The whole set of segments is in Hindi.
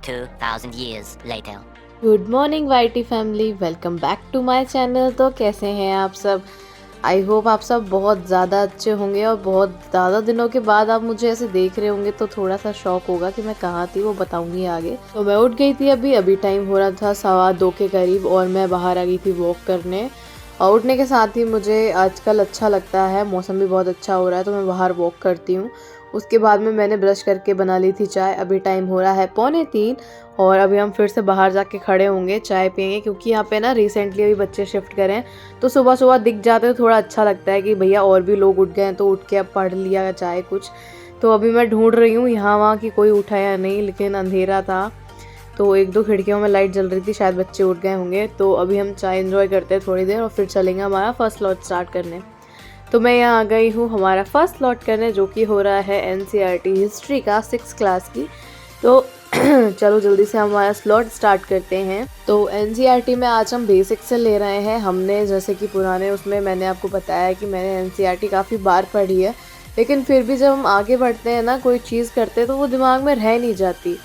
2,000 years later. Good morning YT family, welcome back to my channel. तो कैसे हैं आप सब? आई होप आप सब बहुत ज़्यादा अच्छे होंगे और बहुत ज़्यादा दिनों के बाद आप मुझे ऐसे देख रहे होंगे तो थोड़ा सा शौक होगा कि मैं कहाँ थी, वो बताऊंगी आगे। तो मैं उठ गई थी अभी टाइम हो रहा था 2:15 के करीब और मैं बाहर आ गई थी वॉक करने। और उठने के साथ ही मुझे आजकल अच्छा लगता है, मौसम भी बहुत अच्छा हो रहा है तो मैं बाहर वॉक करती हूँ। उसके बाद में मैंने ब्रश करके बना ली थी चाय। अभी टाइम हो रहा है 2:45 और अभी हम फिर से बाहर जाके खड़े होंगे, चाय पियेंगे, क्योंकि यहाँ पे ना रिसेंटली अभी बच्चे शिफ्ट करें तो सुबह सुबह दिख जाते तो थोड़ा अच्छा लगता है कि भैया और भी लोग उठ गए हैं तो उठ के अब पढ़ लिया चाय कुछ। तो अभी मैं ढूंढ रही हूँ यहाँ वहाँ की कोई उठा या नहीं, लेकिन अंधेरा था तो एक दो खिड़कियों में लाइट जल रही थी, शायद बच्चे उठ गए होंगे। तो अभी हम चाय एंजॉय करते हैं थोड़ी देर और फिर चलेंगे हमारा फर्स्ट लॉट स्टार्ट करने। तो मैं यहाँ आ गई हूँ हमारा फर्स्ट लॉट करने, जो कि हो रहा है एनसीईआरटी हिस्ट्री का 6th क्लास की। तो चलो जल्दी से हमारा स्लॉट स्टार्ट करते हैं। तो एनसीईआरटी में आज हम बेसिक से ले रहे हैं। हमने जैसे कि पुराने उसमें मैंने आपको बताया कि मैंने एनसीईआरटी काफ़ी बार पढ़ी है, लेकिन फिर भी जब हम आगे बढ़ते हैं ना, कोई चीज़ करते हैं तो वो दिमाग में रह नहीं जाती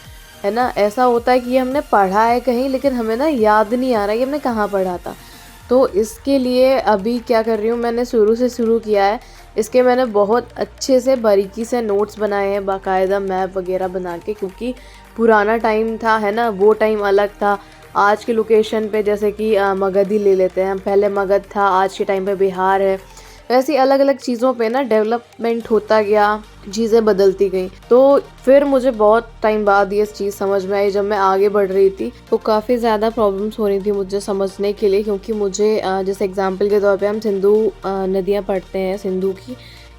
है ना। ऐसा होता है कि हमने पढ़ा है कहीं, लेकिन हमें ना याद नहीं आ रहा कि हमने कहाँ पढ़ा था। तो इसके लिए अभी क्या कर रही हूँ, मैंने शुरू से शुरू किया है। इसके मैंने बहुत अच्छे से बारीकी से नोट्स बनाए हैं, बाकायदा मैप वगैरह बना के, क्योंकि पुराना टाइम था है ना, वो टाइम अलग था। आज की लोकेशन पे जैसे कि मगध ही ले लेते हैं हम, पहले मगध था, आज के टाइम पे बिहार है। वैसी अलग अलग चीज़ों पे ना डेवलपमेंट होता गया, चीज़ें बदलती गई। तो फिर मुझे बहुत टाइम बाद ये चीज़ समझ में आई, जब मैं आगे बढ़ रही थी तो काफ़ी ज़्यादा प्रॉब्लम्स हो रही थी मुझे समझने के लिए, क्योंकि मुझे जैसे एग्जांपल के तौर पे हम सिंधु नदियाँ पढ़ते हैं, सिंधु की,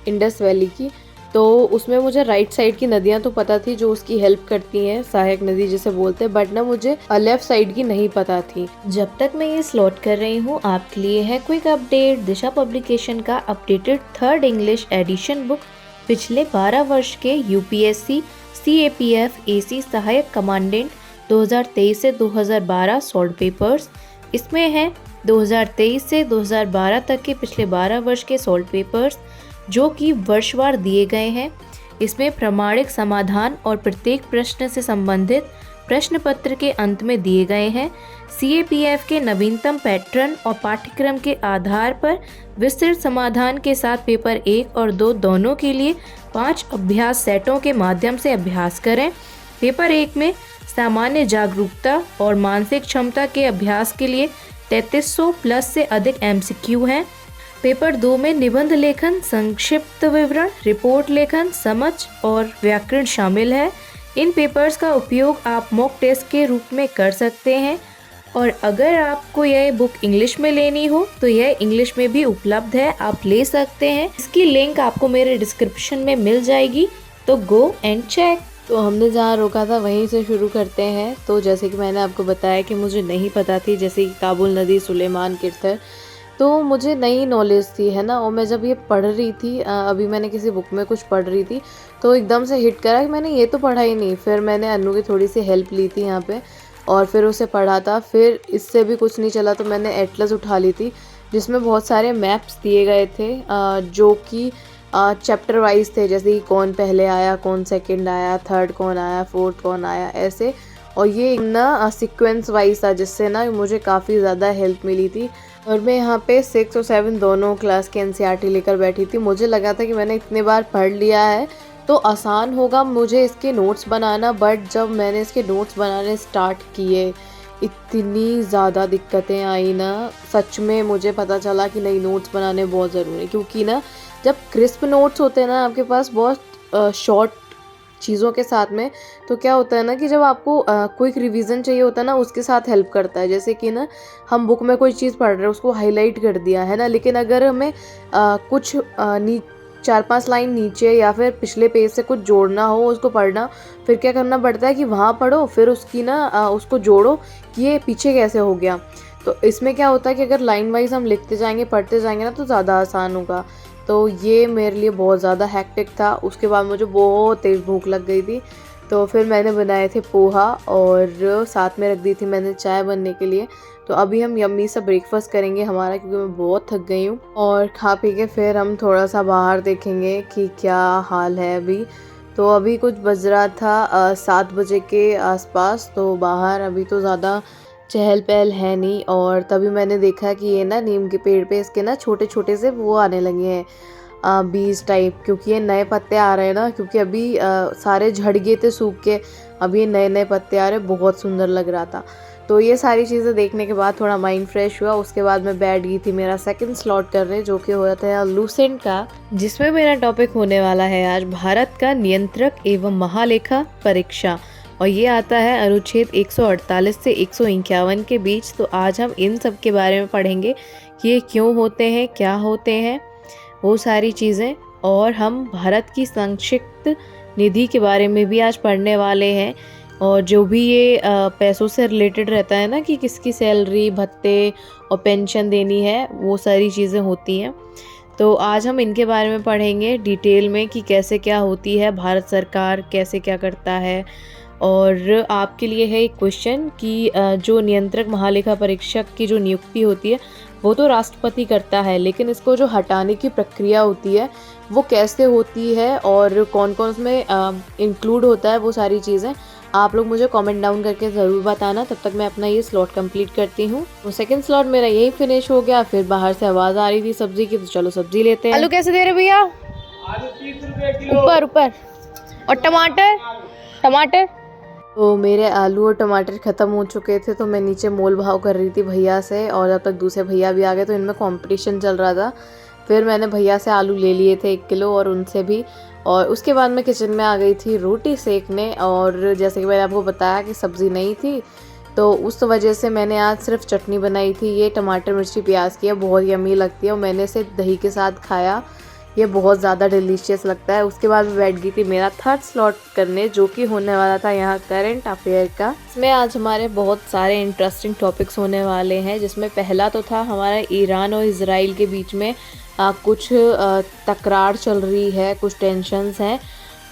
इंडस वैली की। तो उसमें मुझे राइट साइड की नदियाँ तो पता थी जो उसकी हेल्प करती हैं, सहायक नदी जिसे बोलते हैं, बट ना मुझे लेफ्ट साइड की नहीं पता थी। जब तक मैं ये स्लॉट कर रही हूँ, आपके लिए है क्विक अपडेट। दिशा पब्लिकेशन का updated 3rd English edition book पिछले 12 वर्ष के यूपीएससी सीएपीएफ एसी सहायक कमांडेंट 2023 से 2012 सॉल्व पेपर्स। इसमें है 2023 से 2012 तक के पिछले 12 वर्ष के सॉल्व पेपर्स, जो कि वर्षवार दिए गए हैं। इसमें प्रामाणिक समाधान और प्रत्येक प्रश्न से संबंधित प्रश्न पत्र के अंत में दिए गए हैं। सीएपीएफ के नवीनतम पैटर्न और पाठ्यक्रम के आधार पर विस्तृत समाधान के साथ पेपर 1 और 2 दोनों के लिए 5 अभ्यास सेटों के माध्यम से अभ्यास करें। पेपर 1 में सामान्य जागरूकता और मानसिक क्षमता के अभ्यास के लिए 3300 प्लस से अधिक एमसीक्यू हैं। पेपर 2 में निबंध लेखन, संक्षिप्त विवरण, रिपोर्ट लेखन, समझ और व्याकरण शामिल है। इन पेपर्स का उपयोग आप मॉक टेस्ट के रूप में कर सकते हैं। और अगर आपको यह बुक इंग्लिश में लेनी हो तो यह इंग्लिश में भी उपलब्ध है, आप ले सकते हैं। इसकी लिंक आपको मेरे डिस्क्रिप्शन में मिल जाएगी, तो गो एंड चेक। तो हमने जहाँ रोका था वहीं से शुरू करते हैं। तो जैसे कि मैंने आपको बताया कि मुझे नहीं पता थी, जैसे कि काबुल नदी, सुलेमान किर्थर, तो मुझे नई नॉलेज थी है ना। और मैं जब ये पढ़ रही थी, अभी मैंने किसी बुक में कुछ पढ़ रही थी तो एकदम से हिट करा कि मैंने ये तो पढ़ा ही नहीं। फिर मैंने अनु की थोड़ी सी हेल्प ली थी यहाँ पे और फिर उसे पढ़ा था। फिर इससे भी कुछ नहीं चला तो मैंने एटलस उठा ली थी, जिसमें बहुत सारे मैप्स दिए गए थे, जो कि चैप्टर वाइज थे, जैसे कि कौन पहले आया, कौन सेकंड आया, थर्ड कौन आया, फोर्थ कौन आया, ऐसे। और ये ना सीक्वेंस वाइज था, जिससे ना मुझे काफ़ी ज़्यादा हेल्प मिली थी। और मैं यहाँ पे 6 और 7 दोनों क्लास के एनसीईआरटी लेकर बैठी थी। मुझे लगा था कि मैंने इतने बार पढ़ लिया है तो आसान होगा मुझे इसके नोट्स बनाना, बट जब मैंने इसके नोट्स बनाने स्टार्ट किए इतनी ज़्यादा दिक्कतें आई ना, सच में मुझे पता चला कि नहीं, नोट्स बनाने बहुत ज़रूरी है। क्योंकि ना जब क्रिस्प नोट्स होते हैं ना आपके पास, बहुत शॉर्ट चीज़ों के साथ में, तो क्या होता है ना कि जब आपको क्विक रिवीजन चाहिए होता है ना, उसके साथ हेल्प करता है। जैसे कि ना हम बुक में कोई चीज़ पढ़ रहे हैं, उसको हाईलाइट कर दिया है ना, लेकिन अगर हमें कुछ 4-5 लाइन नीचे या फिर पिछले पेज से कुछ जोड़ना हो, उसको पढ़ना, फिर क्या करना पड़ता है कि वहाँ पढ़ो, फिर उसकी ना उसको जोड़ो कि ये पीछे कैसे हो गया। तो इसमें क्या होता है कि अगर लाइन वाइज हम लिखते जाएंगे, पढ़ते जाएंगे ना, तो ज़्यादा आसान होगा। तो ये मेरे लिए बहुत ज़्यादा हैक्टिक था। उसके बाद मुझे बहुत तेज़ भूख लग गई थी, तो फिर मैंने बनाए थे पोहा और साथ में रख दी थी मैंने चाय बनने के लिए। तो अभी हम यम्मी सा ब्रेकफास्ट करेंगे हमारा, क्योंकि मैं बहुत थक गई हूँ। और खा पी के फिर हम थोड़ा सा बाहर देखेंगे कि क्या हाल है अभी। तो अभी कुछ बज रहा था 7 बजे के आसपास। तो बाहर अभी तो ज़्यादा चहल पहल है नहीं, और तभी मैंने देखा कि ये ना नीम के पेड़ पे इसके ना छोटे छोटे से वो आने लगे हैं, बीज टाइप, क्योंकि ये नए पत्ते आ रहे हैं ना, क्योंकि अभी सारे झड़ गए थे सूख के, अभी ये नए नए पत्ते आ रहे, बहुत सुंदर लग रहा था। तो ये सारी चीज़ें देखने के बाद थोड़ा माइंड फ्रेश हुआ। उसके बाद मैं बैठ गई थी मेरा सेकंड स्लॉट करने, जो कि हो रहा था लूसेंट का, जिसमें मेरा टॉपिक होने वाला है आज भारत का नियंत्रक एवं महालेखा परीक्षा, और ये आता है अनुच्छेद 148 से 151 के बीच। तो आज हम इन सब के बारे में पढ़ेंगे कि ये क्यों होते हैं, क्या होते हैं, वो सारी चीज़ें। और हम भारत की संक्षिप्त निधि के बारे में भी आज पढ़ने वाले हैं, और जो भी ये पैसों से रिलेटेड रहता है ना, कि किसकी सैलरी, भत्ते और पेंशन देनी है, वो सारी चीज़ें होती हैं। तो आज हम इनके बारे में पढ़ेंगे डिटेल में कि कैसे क्या होती है, भारत सरकार कैसे क्या करता है। और आपके लिए है एक क्वेश्चन कि जो नियंत्रक महालेखा परीक्षक की जो नियुक्ति होती है वो तो राष्ट्रपति करता है, लेकिन इसको जो हटाने की प्रक्रिया होती है वो कैसे होती है और कौन कौन उसमें इंक्लूड होता है, वो सारी चीज़ें आप लोग मुझे कमेंट डाउन करके ज़रूर बताना। तब तक मैं अपना ये स्लॉट कंप्लीट करती हूँ। तो सेकंड स्लॉट मेरा यही फिनिश हो गया। फिर बाहर से आवाज़ आ रही थी सब्जी की, तो चलो सब्जी लेते हैं। आलू कैसे दे रहे भैया? आलू 30 रुपए किलो। ऊपर। और टमाटर तो मेरे आलू और टमाटर ख़त्म हो चुके थे, तो मैं नीचे मोल भाव कर रही थी भैया से, और जब तक दूसरे भैया भी आ गए तो इनमें कंपटीशन चल रहा था। फिर मैंने भैया से आलू ले लिए थे 1 किलो, और उनसे भी। और उसके बाद मैं किचन में आ गई थी रोटी सेकने, और जैसे कि मैंने आपको बताया कि सब्ज़ी नहीं थी, तो उस वजह से मैंने आज सिर्फ चटनी बनाई थी। ये टमाटर मिर्ची प्याज की है, बहुत यम्मी लगती है, और मैंने इसे दही के साथ खाया, ये बहुत ज़्यादा डिलीशियस लगता है। उसके बाद मैं बैठ गई थी मेरा थर्ड स्लॉट करने, जो कि होने वाला था यहाँ करंट अफेयर का। इसमें आज हमारे बहुत सारे इंटरेस्टिंग टॉपिक्स होने वाले हैं, जिसमें पहला तो था हमारा ईरान और इजराइल के बीच में कुछ तकरार चल रही है, कुछ टेंशन्स हैं,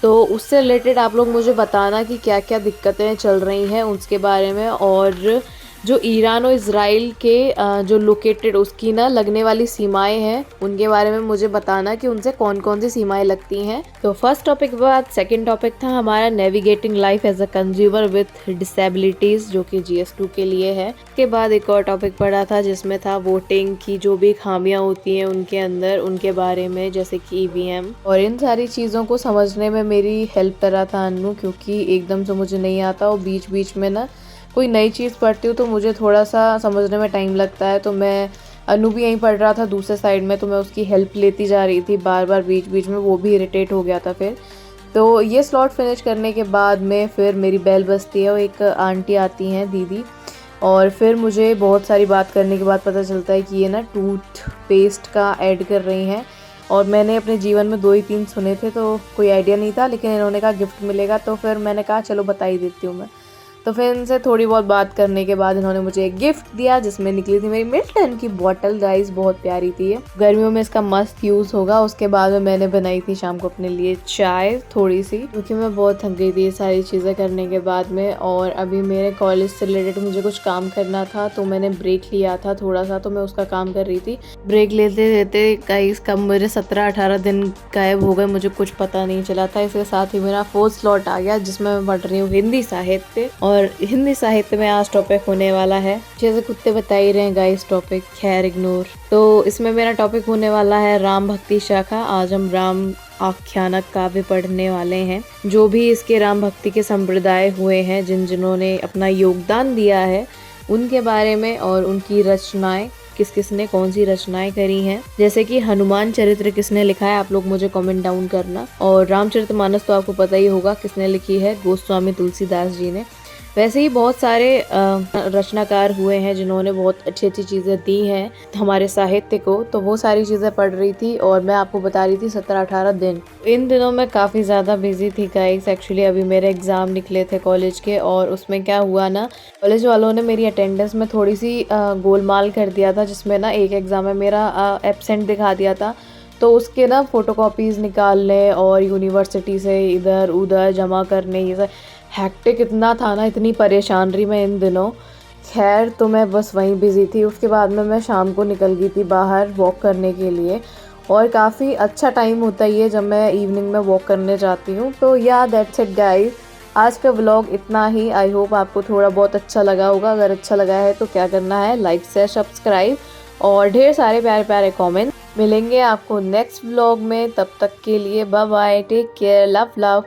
तो उससे रिलेटेड आप लोग मुझे बताना कि क्या क्या दिक्कतें चल रही हैं उसके बारे में। और जो ईरान और इजराइल के जो लोकेटेड उसकी ना लगने वाली सीमाएं हैं, उनके बारे में मुझे बताना कि उनसे कौन कौन सी सीमाएं लगती हैं। तो फर्स्ट टॉपिक के बाद सेकंड टॉपिक था हमारा navigating life as a consumer with disabilities, जो कि GS2 के लिए है। उसके बाद एक और टॉपिक पढ़ा था जिसमें था वोटिंग की जो भी खामियां होती हैं उनके अंदर, उनके बारे में, जैसे कि EVM। और इन सारी चीज़ों को समझने में मेरी हेल्प कर रहा था अन्नू, क्योंकि एकदम से मुझे नहीं आता, और बीच बीच में ना कोई नई चीज़ पढ़ती हूँ तो मुझे थोड़ा सा समझने में टाइम लगता है। तो मैं, अनु भी यहीं पढ़ रहा था दूसरे साइड में, तो मैं उसकी हेल्प लेती जा रही थी बार बार बीच बीच में, वो भी इरिटेट हो गया था फिर। तो ये स्लॉट फिनिश करने के बाद में फिर मेरी बेल बजती है, वो एक आंटी आती हैं, दीदी, और फिर मुझे बहुत सारी बात करने के बाद पता चलता है कि ये ना टूथपेस्ट का ऐड कर रही हैं। और मैंने अपने जीवन में 2 ही 3 सुने थे, तो कोई आइडिया नहीं था, लेकिन इन्होंने कहा गिफ्ट मिलेगा, तो फिर मैंने कहा चलो बता ही देती हूँ मैं। तो फिर इनसे थोड़ी बहुत बात करने के बाद इन्होंने मुझे एक गिफ्ट दिया, जिसमें निकली थी मेरी मिल्टन की बॉटल। गाइस बहुत प्यारी थी ये, गर्मियों में इसका मस्त यूज़ होगा। उसके बाद में मैंने बनाई थी शाम को अपने लिए चाय थोड़ी सी, क्योंकि मैं बहुत थक गई थी ये सारी चीज़ें करने के बाद में। और अभी मेरे कॉलेज से रिलेटेड मुझे कुछ काम करना था, तो मैंने ब्रेक लिया था थोड़ा सा, तो मैं उसका काम कर रही थी। ब्रेक लेते लेते गाइस कब मेरे 17-18 दिन गायब हो गए, मुझे कुछ पता नहीं चला था। इसके साथ ही मेरा 4th स्लॉट आ गया, जिसमें मैं पढ़ रही हूँ हिंदी साहित्य। और हिंदी साहित्य में आज टॉपिक होने वाला है, जैसे कुत्ते बता ही रहे हैं गाइस टॉपिक, खैर इग्नोर। तो इसमें मेरा टॉपिक होने वाला है राम भक्ति शाखा। आज हम राम आख्यानक काव्य पढ़ने वाले हैं, जो भी इसके राम भक्ति के संप्रदाय हुए हैं, जिन्होंने अपना योगदान दिया है उनके बारे में, और उनकी रचनाएं, किस किस ने कौन सी रचनाएं करी हैं। जैसे कि हनुमान चरित्र किसने लिखा है, आप लोग मुझे कमेंट डाउन करना। और रामचरितमानस तो आपको पता ही होगा किसने लिखी है, गोस्वामी तुलसीदास जी ने। वैसे ही बहुत सारे रचनाकार हुए हैं जिन्होंने बहुत अच्छी अच्छी चीज़ें दी हैं हमारे साहित्य को, तो वो सारी चीज़ें पढ़ रही थी, और मैं आपको बता रही थी 17-18 दिन। इन दिनों मैं काफ़ी ज़्यादा बिजी थी गाइस। एक्चुअली अभी मेरे एग्ज़ाम निकले थे कॉलेज के, और उसमें क्या हुआ ना, कॉलेज वालों ने मेरी अटेंडेंस में थोड़ी सी गोलमाल कर दिया था, जिसमें ना एक एग्ज़ाम में मेरा एब्सेंट दिखा दिया था। तो उसके ना फ़ोटोकॉपीज़ निकालने और यूनिवर्सिटी से इधर उधर जमा करने, ये सब हैक्टिक इतना था ना, इतनी परेशान रही मैं इन दिनों। खैर तो मैं बस वहीं बिज़ी थी। उसके बाद में मैं शाम को निकल गई थी बाहर वॉक करने के लिए, और काफ़ी अच्छा टाइम होता है ये जब मैं इवनिंग में वॉक करने जाती हूँ। तो या दैट्स इट गाइस, आज का व्लॉग इतना ही। आई होप आपको थोड़ा बहुत अच्छा लगा होगा। अगर अच्छा लगा है तो क्या करना है, लाइक शेयर सब्सक्राइब और ढेर सारे प्यारे प्यारे कमेंट। मिलेंगे आपको नेक्स्ट व्लॉग में, तब तक के लिए bye bye, take care, love love.